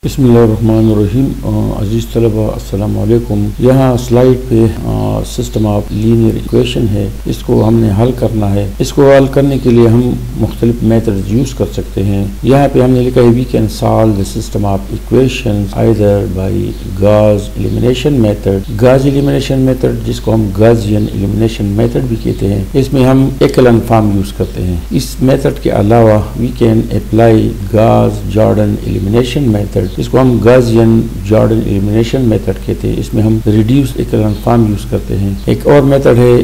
बिस्मिल्लाहिर्रहमानिर्रहीम। अजीज़ तलबा अस्सलाम वालेकुम। यहाँ स्लाइड पे सिस्टम ऑफ लीनियर इक्वेशन है, इसको हमने हल करना है। इसको हल करने के लिए हम मुख्तलिफ मेथड यूज़ कर सकते हैं। यहाँ पे हमने लिखा है we can solve the system of equations either by Gauss elimination method. Gauss elimination method जिसको हम गॉसियन एलिमिनेशन मेथड भी कहते हैं, इसमें हम एकलन फॉर्म यूज़ करते हैं। इस मेथड के अलावा we can apply Gauss Jordan elimination method, इसको हम गॉसियन जॉर्डन एलिमिनेशन मेथड कहते हैं। इसमें हम रिड्यूस एकलन फॉर्म यूज करते हैं। एक और मेथड है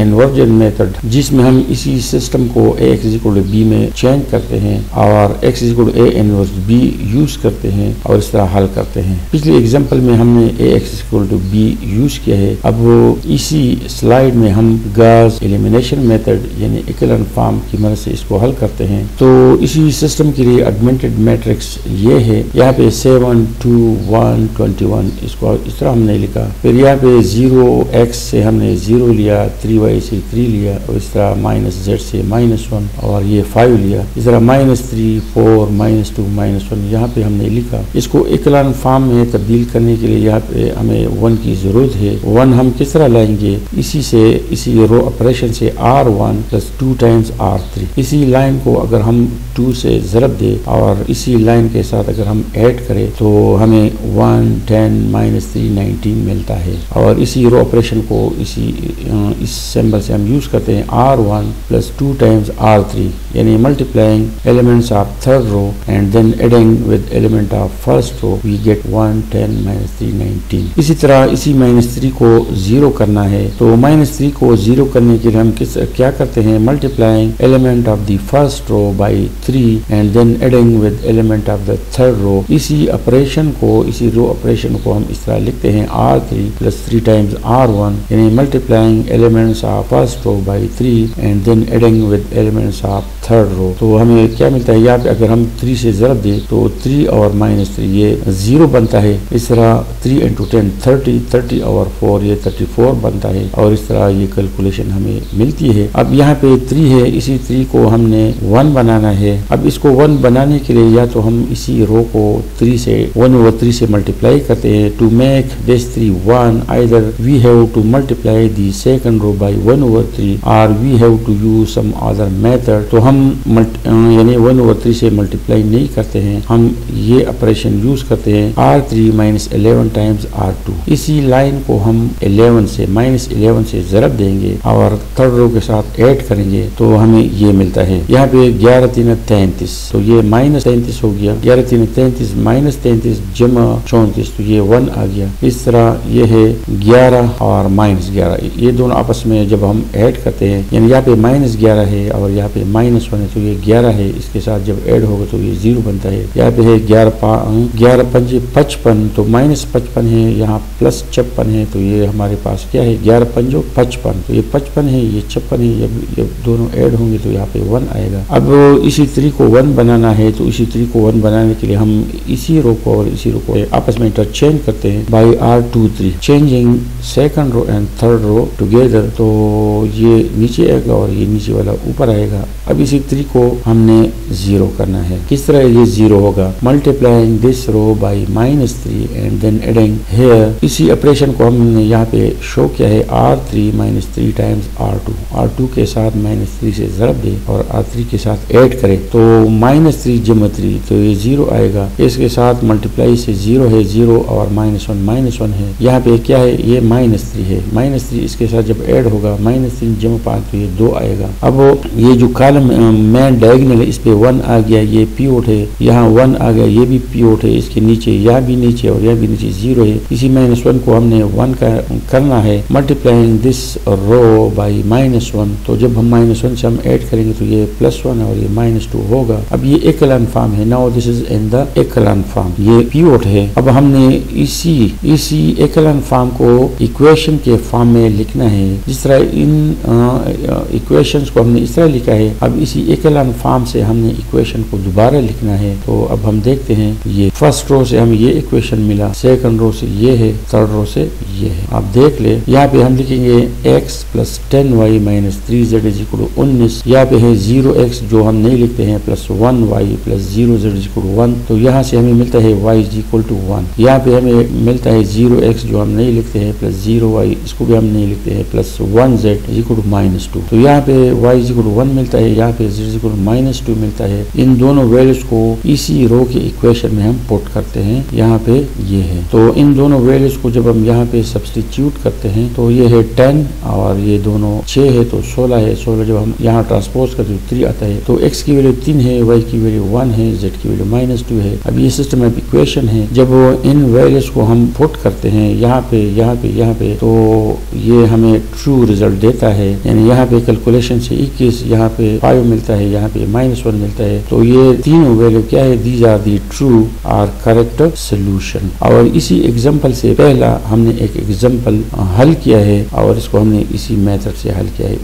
इन्वर्जन मेथड, जिसमें हम इसी सिस्टम को x इक्वल टू b में चेंज करते हैं और x equal to a inverse b use करते हैं और इस तरह हल करते हैं। पिछले एग्जांपल में हमने ax equal to b use किया है। अब वो इसी स्लाइड में हम गॉस एलिमिनेशन मेथड यानी एकलन फॉर्म की मदद से इसको हल करते हैं। तो इसी सिस्टम के लिए ऑगमेंटेड मैट्रिक्स ये है। यहाँ पे 7 2 1 21 इसको इस तरह हमने लिखा। फिर यहाँ पे 0x से हमने 0 लिया, 3y से 3 लिया और इस तरह -z से -1 और ये 5 लिया। इस तरह -3 4 -2 -1 यहाँ पे हमने लिखा। इसको एकलन फॉर्म में तब्दील करने के लिए यहाँ पे हमें 1 की जरूरत है। 1 हम किस तरह लाएंगे, इसी रो ऑपरेशन से r1 प्लस 2 टाइम्स r3। इसी लाइन को अगर हम 2 से ज़रब दे और इसी लाइन के साथ अगर हम ऐड करें तो हमें 1 10 -3 19 मिलता है। और इसी रो ऑपरेशन को इस सिंबल से हम यूज करते हैं r1 प्लस 2 टाइम्स r3 यानी multiplying elements of third row and then adding with element of first row we get 1 10 -3 19। इसी तरह इसी -3 को 0 करना है, तो -3 को 0 करने के लिए हम क्या करते हैं, multiplying element of the first row by 3 and then adding with element of the third row. इसी रो ऑपरेशन को हम इस तरह लिखते हैं r3 प्लस 3 टाइम्स r1 यानी multiplying elements of first row by 3 and then adding with elements of third row. तो हमें क्या मिलता है, यहाँ पे अगर हम 3 से ज़रब दे तो 3 और -3 ये 0 बनता है। इस तरह 3 × 10 30 30 और 4 ये 34 बनता है और इस तरह ये कैलकुलेशन हमें मिलती है। अब यहाँ पे 3 है, इसी 3 को हमने 1 बनाना है। अब इसको 1 बनाने के लिए या तो हम इसी रो को 1/3 से मल्टीप्लाई करते हैं। To make this 3 1 either we have to multiply the second row by 1/3 और we have to use some other method. तो हम यानी 1/3 से मल्टीप्लाई नहीं करते हैं, हम ये ऑपरेशन यूज करते हैं r3 - 11 टाइम्स r2। इसी लाइन को हम 11 से ज़रब देंगे और थर्ड रो के साथ ऐड करेंगे तो हमें ये मिलता है। यहाँ पे 11 3 33 तो ये -33 हो गया। 11 3 33 -33 जमा 34 तो ये 1 आ गया। इस तरह ये है 11 और -11, ये दोनों आपस में जब हम ऐड करते हैं यानी यहाँ पे -11 है और यहाँ पे -1 है तो ये 11 है, इसके साथ जब ऐड होगा तो ये 0 बनता है। यहाँ पे है 11 5 55 तो -55 है, यहाँ +56 है तो ये हमारे पास क्या है 11 5 55 तो ये 55 है, ये 56 है। जब दोनों ऐड होंगे तो यहाँ पे 1 आएगा। अब इसी 3 को 1 बनाना है, तो इसी 3 को 1 बनाने के लिए हम इसी रो को और इसी रो को आपस में इंटरचेंज करते हैं by r2 changing second row and third row together. तो ये नीचे आएगा और ये नीचे वाला ऊपर आएगा। अब इसी 3 को हमने 0 करना है। किस तरह ये 0 होगा, multiplying this row by -3 and then adding here. इसी ऑपरेशन को हमने यहाँ पे शो किया है r3 - 3 टाइम्स r2 के साथ -3 से ज़रब दे और r3 के साथ ऐड करें तो -3 जमा 3 तो ये 0 आएगा। इसके साथ मल्टीप्लाई से 0 है, 0 और -1 है। यहाँ पे क्या है, ये -3 है। -3 इसके साथ जब ऐड होगा -3 जमा 5 तो ये 2 आएगा। अब ये जो कॉलम में डायगोनल है इस पे 1 आ गया, ये पिवोट है। यहाँ 1 आ गया, ये भी पिवोट है। इसके नीचे यहाँ भी नीचे और यहाँ भी नीचे 0 है। इसी -1 को हमने 1 का करना है, मल्टीप्लाइंग दिस रो बाई -1। तो जब हम -1 से हम ऐड करेंगे तो ये +1 और ये -2 होगा। अब ये एकलन फॉर्म है। Now this is in the echelon form, ये पिवोट है। अब हमने इसी एकलन फॉर्म को इक्वेशन के फॉर्म में लिखना है। जिस तरह इन इक्वेशंस को हमने इस तरह लिखा है। अब इसी एकलन फॉर्म से हमने इक्वेशन को दोबारा लिखना है। तो अब हम देखते हैं, ये फर्स्ट रो से हमें ये इक्वेशन मिला, सेकंड रो से ये है, थर्ड रो से ये है। आप देख ले, यहाँ पे हम लिखेंगे x plus 10y minus 3z is equal to 19। यहाँ पे है 0x जो हम नहीं लिखते हैं, plus 1y plus 0z is equal to 1। तो यहाँ से हमें मिलता है y इज इक्वल टू 1। यहाँ पे हमें मिलता है 0x जो हम नहीं लिखते हैं, प्लस 0y इसको भी हम नहीं लिखते हैं, plus 1z is equal to minus 2। तो यहाँ पे y इज इक्वल टू 1 मिलता है, यहाँ पे z is equal to minus 2 मिलता है। इन दोनों वैल्यूज को इसी रो के इक्वेशन में हम पुट करते हैं, यहाँ पे ये है। तो इन दोनों वैल्यूज को जब हम यहाँ पे सब्स्टिट्यूट करते हैं तो ये है 10 और ये दोनों 6 है तो 16 है। 16 जब हम यहाँ ट्रांसपोज करते हैं 3 आता है। तो x की वैल्यू 3 है, y की वैल्यू 1 है, z की वैल्यू माइनस 2 है। अब ये सिस्टम ऑफ इक्वेशन है। जब इन वैल्यूज को हम पुट करते हैं यहाँ पे यहाँ पे यहाँ पे, तो ये हमें ट्रू रिजल्ट देता है। यानी यहाँ पे कैलकुलेशन से 21, यहाँ पे 5 मिलता है, यहाँ पे -1 मिलता है। तो ये तीनों वैल्यू क्या है, दीज आर दी ट्रू और करेक्ट सोल्यूशन। और इसी एग्जांपल से पहला हमने एक एग्जांपल हल किया है और इसको हमने इसी मेथड से हल किया है।